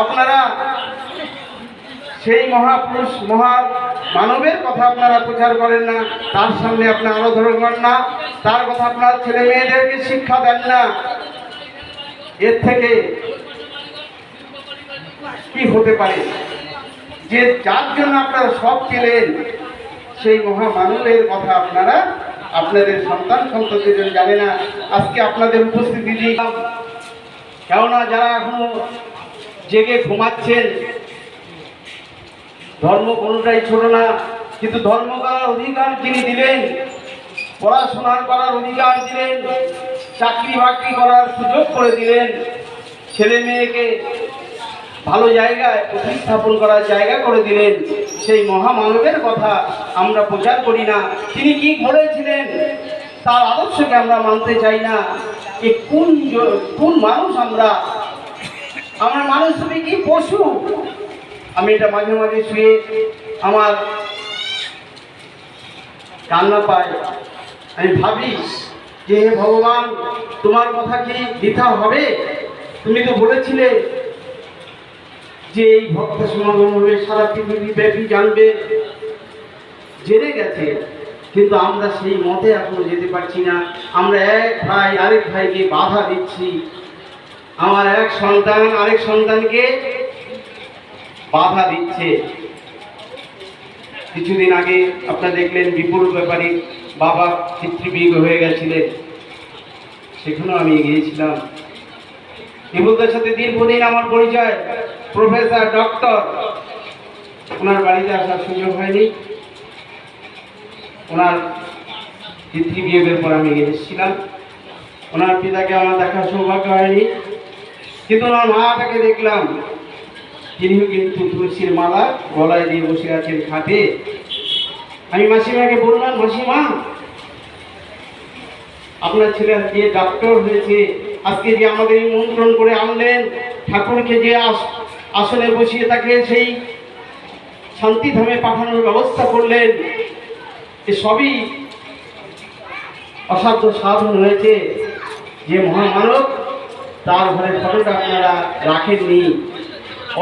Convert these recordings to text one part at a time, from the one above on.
আপনারা সেই মহাপুরুষ মহা মানবের কথা আপনারা প্রচার করেন না, তার সামনে আপনি আলোচনা করেন না, তার কথা আপনার ছেলে মেয়েদেরকে শিক্ষা দেন না। এর থেকে কি হতে পারে যে যার জন্য আপনারা সব পেলেন সেই মহামানবের কথা আপনারা আপনাদের সন্তান সন্ততির জন্য জানে না। আজকে আপনাদের উপস্থিতি দিলাম, কেননা যারা এখনো জেগে ঘুমাচ্ছেন, ধর্ম কোনোটাই ছোট না, কিন্তু ধর্ম করার অধিকার যিনি দিলেন, পড়াশোনা করার অধিকার দিলেন, চাকরি বাকরি করার সুযোগ করে দিলেন, ছেলে মেয়েকে ভালো জায়গায় প্রতিস্থাপন করার জায়গা করে দিলেন, সেই মহামানবের কথা আমরা প্রচার করি না। তিনি কি করেছিলেন তার আদর্শকে আমরা মানতে চাই না। এ কোন মানুষ আমরা মানুষ তুমি কি পশু? আমি এটা মাঝে মাঝে শুয়ে আমার কান্না পায়। আমি ভাবি যে হে ভগবান, তোমার কথা কি বৃথা হবে? তুমি তো বলেছিলে যে এই ভক্ত সমাগম হবে, সারা পৃথিবী ব্যাপী জানবে, জেনে গেছে, কিন্তু আমরা সেই মতে এখনো যেতে পারছি না। আমরা এক ভাই আরেক ভাইকে বাধা দিচ্ছি, আমার এক সন্তান আরেক সন্তানকে বাধা দিচ্ছে। কিছুদিন আগে আপনারা দেখলেন বিপুল ব্যাপারী বাবা পিতৃবিয়োগ হয়ে গেছিলেন, সেখানেও আমি গিয়েছিলাম। বিপুলদের সাথে দীর্ঘদিন আমার পরিচয়, প্রফেসর ডক্টর। ওনার বাড়িতে আসার সুযোগ হয়নি, ওনার পিতৃবিয়োগের পর আমি এসেছিলাম। ওনার পিতাকে আমার দেখার সৌভাগ্য হয়নি, কিন্তু ওনার মাটাকে দেখলাম। তিনিও কিন্তু তুলসীর মালা গলায় দিয়ে বসে আছেন খাটে। আমি মাসিমাকে বললাম, মাসিমা, আপনার ছেলে যে ডক্টর হয়েছে, আজকে যে আমাদের নিমন্ত্রণ করে আনলেন, ঠাকুরকে যে আসনে বসিয়ে তাকে সেই শান্তিধামে পাঠানোর ব্যবস্থা করলেন, এ সবই অসাধ্য সাধন হয়েছে। যে মহামানব, তার ঘরে ফটোটা আপনারা রাখেননি।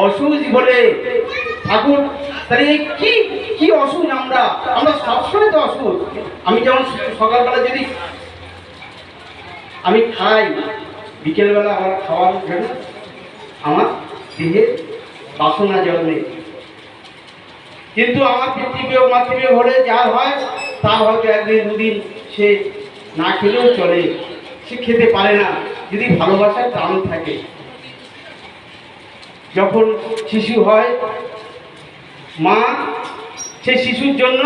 অসুখ বলে ঠাকুর, তাহলে কি কি অসুখ? আমরা সবসময় তো অসুখ। আমি যেমন সকালবেলা যদি আমি খাই, বিকেলবেলা আমার খাওয়ার জন্য আমার দেহে বাসনা জন্মে, কিন্তু আমার পিতৃবিয়োগ মাতৃবিয়োগ হলে যা হয় তার হয়তো একদিন দুদিন সে না খেলেও চলে, সে খেতে পারে না যদি ভালোবাসার টান থাকে। যখন শিশু হয়, মা সে শিশুর জন্য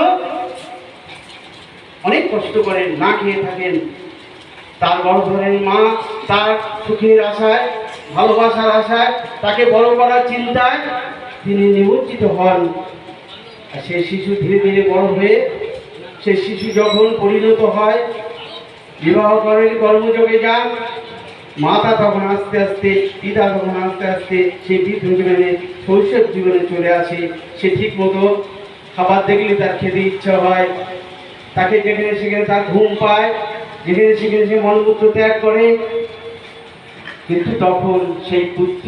অনেক কষ্ট করেন, না খেয়ে থাকেন। তার বড় ধরেন মা, তার সুখের আশায়, ভালোবাসার আশায়, তাকে বড় করার চিন্তায় তিনি নিমজ্জিত হন। আর সে শিশু ধীরে ধীরে বড় হয়ে, সে শিশু যখন পরিণত হয়, বিবাহ করেন, কর্মযোগে যান, মাতা তখন আস্তে আস্তে, পিতা তখন আস্তে আস্তে সে বৃদ্ধ জীবনে, শৈশব জীবনে চলে আসে। সে ঠিক মতো খাবার দেখলে তার খেতে ইচ্ছা হয়, তাকে যেখানে সেখানে তার ঘুম পায়, যেখানে সেখানে সে মলমূত্র ত্যাগ করে। কিন্তু তখন সেই পুত্র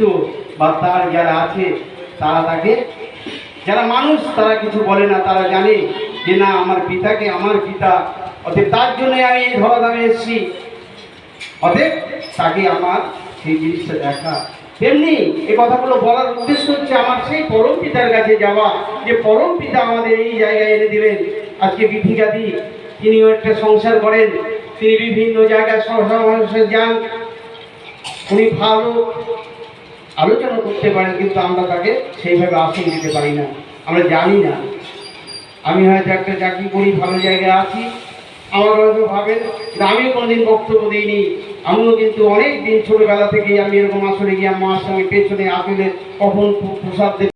বা তার যারা আছে, তারা তাকে, যারা মানুষ তারা কিছু বলে না, তারা জানে যে না, আমার পিতাকে আমার পিতা, অতএব তার জন্য আমি এই ধরাধামে এসেছি, অতএব তাকে আমার সেই জিনিসটা দেখা। তেমনি এ কথাগুলো বলার উদ্দেশ্য হচ্ছে আমার সেই পরম পিতার কাছে যাওয়া, যে পরম পিতা আমাদের এই জায়গায় এনে দিলেন। আজকে বিধিকাদি তিনিও একটা সংসার করেন, তিনি বিভিন্ন জায়গায় মানুষের যান, উনি ভালো আলোচনা করতে পারেন, কিন্তু আমরা তাকে সেইভাবে আসন দিতে পারি না, আমরা জানি না। আমি হয়তো একটা চাকরি করি, ভালো জায়গায় আছি, আমার হয়তো ভাবেন আমিও কোনোদিন বক্তব্য দিইনি। আমিও কিন্তু অনেক দিন ছোটবেলা থেকেই আমি এরকম আসলে গিয়ে মার সঙ্গে পেছনে আসলে কখন প্রসাদ